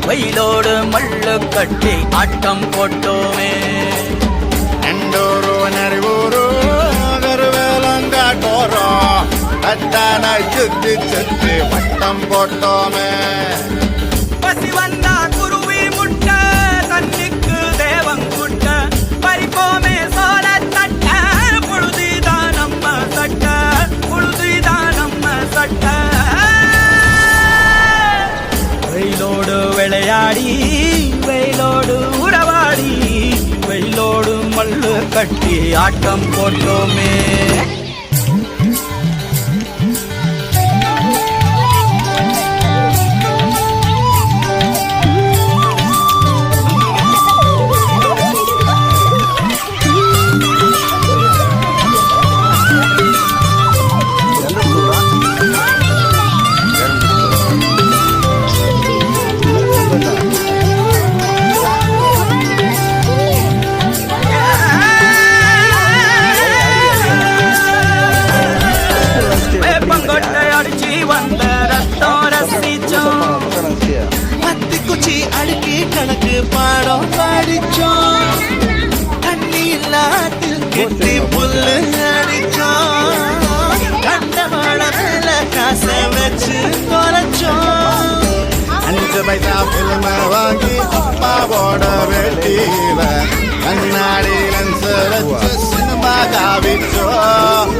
வெயிலோடு மல்லு கட்டி ஆட்டம் போட்டோமே. எண்டூரு நரிவூரு கருவேலங்காட்டோரோ அத்தான சுத்தி சுத்தி வட்டம் போட்டோமே. பசி வந்தா குருவி முட்ட தண்ணிக்கு தேவங்குட்ட பறிப்போமே சோழ தட்ட புழுதிதான் நம்ம சட்ட புழுதிதான் நம்ம சட்ட. வெயிலோடு விளையாடி வெயிலோடு உறவாடி வெயிலோடு மல்லு கட்டி ஆட்டம் போட்டோமே. அழுக்கி கணக்கு பாடம் பாடிச்சோம். தண்ணி இல்லாட்டில் கெட்டி புல்லு அடிச்சோம். கண்டவாட மேல காசை வச்சு தொலைச்சோம். 5 பைசா பிலிம வாங்கி அப்பாவோட வெட்டியில கண்ணாடி லென்ஸ் வச்சு சினிமா காவிச்சோம்.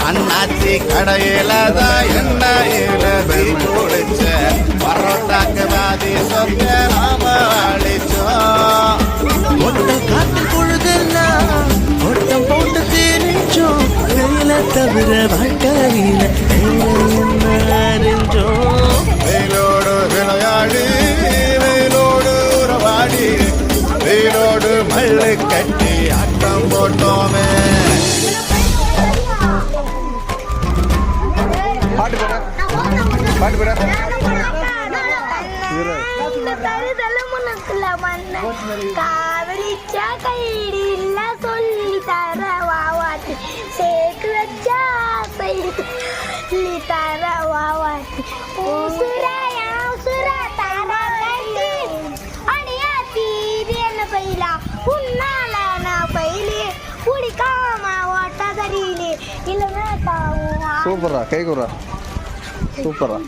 அண்ணாச்சி கடையில தான் எண்ணெயில தீ குடிச்ச பரோட்டாக்கு பாதி சொந்த நாம அழிச்சோம். ஒட்டம் காத்து பொழுதெல்லாம் ஒட்டம் போட்டு தெரிஞ்சோம். வெயில தவிர வாழ்க்கையில அறிஞ்சோம். வெயிலோடு விளையாடி வெயிலோடு உறவாடி வெயிலோடு மல்லு கட்டி ஆட்டம் போட்டோமே. காவலிச்சா கைடி இல்ல சொல்லி தர வாவாட்டி சேர்த்து வச்சா சொல்லி தர வாவாட்டி உசுராயா உசுரா தர கண்டி அடியா தீரேன பைலா உன்னால நான் பைலே குடிக்காம ஓட்டதறியிலே இல்லைன்னா தாவும். சூப்பரா கேக்குறா சூப்பரா.